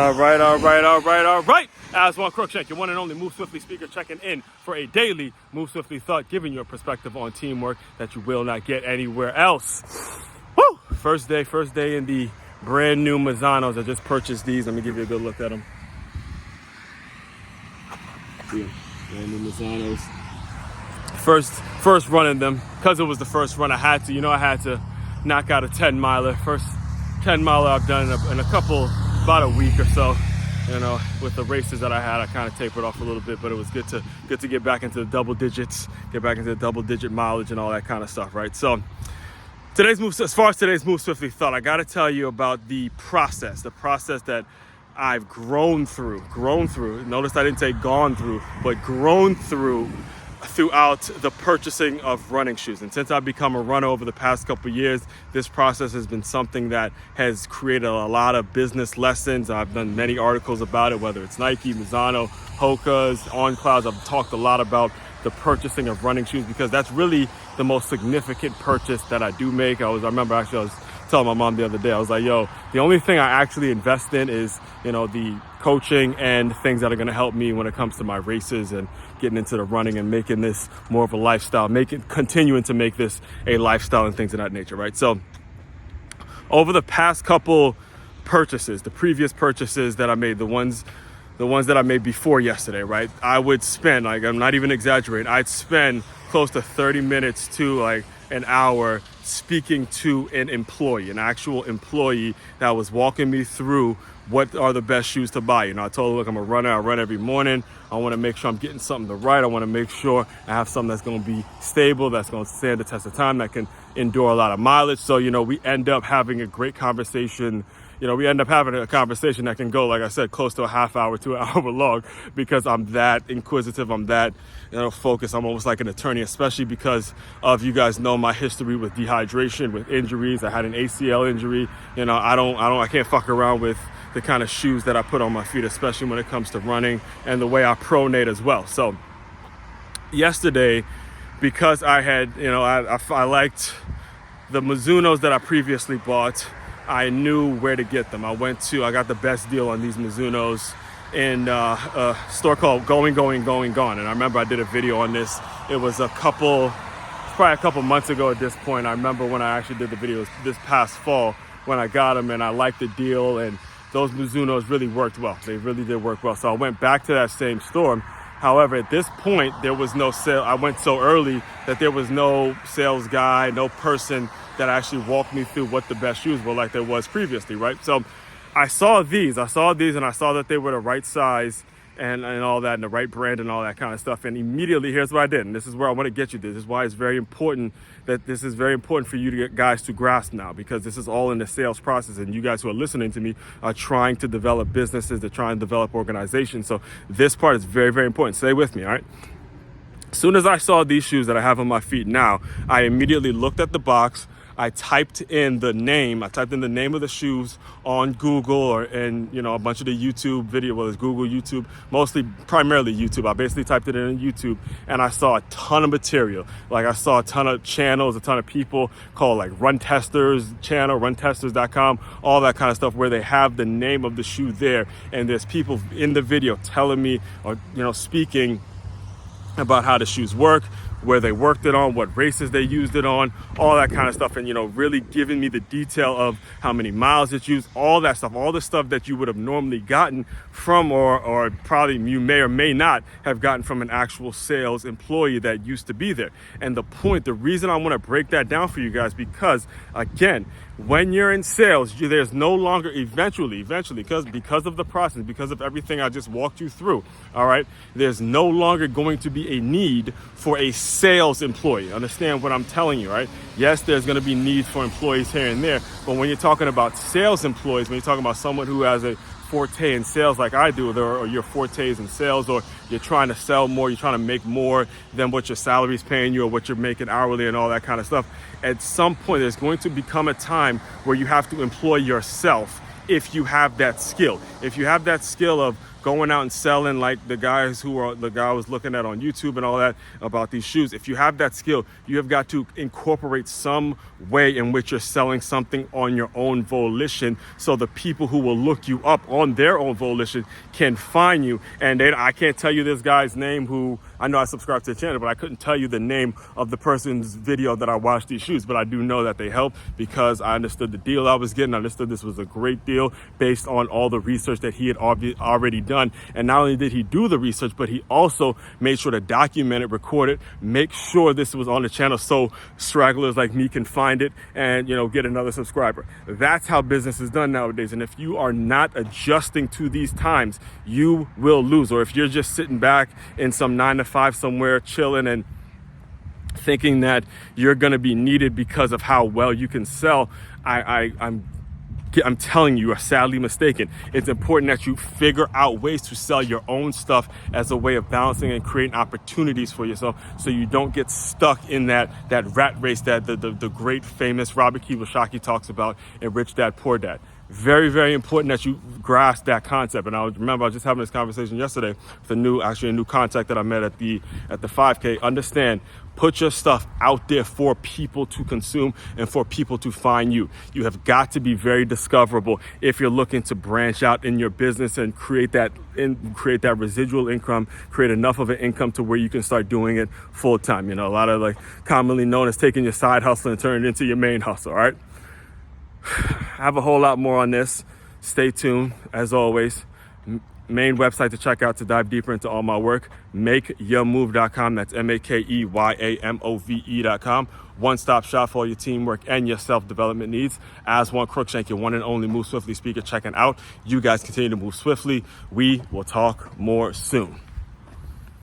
All right. Aswand, Cruickshank, your one and only Move Swiftly speaker, checking in for a daily Move Swiftly thought, giving you a perspective on teamwork that you will not get anywhere else. Woo! First day in the brand new Mazzanos. I just purchased these. Let me give you a good look at them. See them? Brand new Mazzanos. First run in them. Because it was the first run, I had to knock out a 10 miler. First 10 miler I've done in about a week or so. With the races that I had, I kind of tapered off a little bit, but it was good to get back into the double digits, get back into the double digit mileage and all that kind of stuff, right? So as far as today's Move Swiftly thought, I got to tell you about the process that I've grown through. Notice I didn't say gone through, but grown throughout the purchasing of running shoes. And since I've become a runner over the past couple of years, this process has been something that has created a lot of business lessons. I've done many articles about it, whether it's Nike, Mizuno, Hoka's, On Clouds. I've talked a lot about the purchasing of running shoes because that's really the most significant purchase that I do make. I was telling my mom the other day, I was like, yo, the only thing I actually invest in is, the coaching and things that are going to help me when it comes to my races and getting into the running and making this more of a lifestyle, continuing to make this a lifestyle and things of that nature, right? So over the past couple purchases, the previous purchases that I made, the ones that I made before yesterday, right? I would spend, I'm not even exaggerating, I'd spend close to 30 minutes to an hour speaking to an actual employee that was walking me through what are the best shoes to buy. I told her, look, I'm a runner. I run every morning. I want to make sure I'm getting something right. I want to make sure I have something that's going to be stable, that's going to stand the test of time, that can endure a lot of mileage. So, we end up having a great conversation. We end up having a conversation that can go, like I said, close to a half hour to an hour long because I'm that inquisitive. I'm that, focused. I'm almost like an attorney, especially because of, you guys know my history with dehydration, with injuries. I had an ACL injury. I can't fuck around with the kind of shoes that I put on my feet, especially when it comes to running and the way I pronate as well. So yesterday, because I had, I liked the Mizunos that I previously bought, I knew where to get them. I got the best deal on these Mizunos in a store called Going, Gone. And I remember I did a video on this. It was probably a couple months ago at this point. I remember when I actually did the video this past fall when I got them and I liked the deal, and those Mizunos really worked well. They really did work well. So I went back to that same store. However, at this point, there was no sale. I went so early that there was no sales guy, no person that actually walked me through what the best shoes were like there was previously, right? So I saw these and I saw that they were the right size and all that, and the right brand and all that kind of stuff. And immediately, here's what I did. And this is where I want to get you. This is why it's very important for you guys to grasp now, because this is all in the sales process. And you guys who are listening to me are trying to develop businesses. They're trying to develop organizations. So this part is very, very important. Stay with me, all right? As soon as I saw these shoes that I have on my feet now, I immediately looked at the box. I typed in the name of the shoes on Google and a bunch of the YouTube video, whether it's Google, YouTube, primarily YouTube. I basically typed it in YouTube and I saw a ton of material. I saw a ton of channels, a ton of people called Run Testers channel, runtesters.com, all that kind of stuff where they have the name of the shoe there. And there's people in the video telling me or, speaking about how the shoes work, where they worked it on, what races they used it on, all that kind of stuff. And, really giving me the detail of how many miles it's used, all that stuff, all the stuff that you would have normally gotten from or probably you may or may not have gotten from an actual sales employee that used to be there. And the reason I want to break that down for you guys, because again, when you're in sales, there's no longer eventually, because of the process, because of everything I just walked you through, all right, there's no longer going to be a need for a sales employee. Understand what I'm telling you, right? Yes, there's going to be needs for employees here and there, but when you're talking about sales employees, when you're talking about someone who has a forte in sales like I do, or your forte is in sales, or you're trying to sell more, you're trying to make more than what your salary is paying you or what you're making hourly and all that kind of stuff, at some point there's going to become a time where you have to employ yourself if you have that skill. If you have that skill of going out and selling like the guy I was looking at on YouTube and all that about these shoes. If you have that skill, you have got to incorporate some way in which you're selling something on your own volition, so the people who will look you up on their own volition can find you. And I can't tell you this guy's name, who I know I subscribed to the channel, but I couldn't tell you the name of the person's video that I watched these shoes, but I do know that they help because I understood the deal I was getting. I understood this was a great deal based on all the research that he had already done. And not only did he do the research, but he also made sure to document it, record it, make sure this was on the channel so stragglers like me can find it and, get another subscriber. That's how business is done nowadays. And if you are not adjusting to these times, you will lose. Or if you're just sitting back in some 9-to-5 somewhere chilling and thinking that you're going to be needed because of how well you can sell, I'm telling you, are sadly mistaken. It's important that you figure out ways to sell your own stuff as a way of balancing and creating opportunities for yourself, so you don't get stuck in that rat race that the great famous Robert Kiyosaki talks about in Rich Dad Poor Dad. Very, very important that you grasp that concept. And I was just having this conversation yesterday with a new contact that I met at the 5K. Understand, put your stuff out there for people to consume and for people to find you. You have got to be very discoverable if you're looking to branch out in your business and create that residual income, create enough of an income to where you can start doing it full time. A lot of commonly known as taking your side hustle and turning it into your main hustle. All right. I have a whole lot more on this. Stay tuned. As always, main website to check out to dive deeper into all my work, makeyourmove.com. That's makeyourmove.com. One-stop shop for all your teamwork and your self-development needs. Aswand Cruickshank, your one and only Move Swiftly speaker, checking out. You guys continue to move swiftly. We will talk more soon.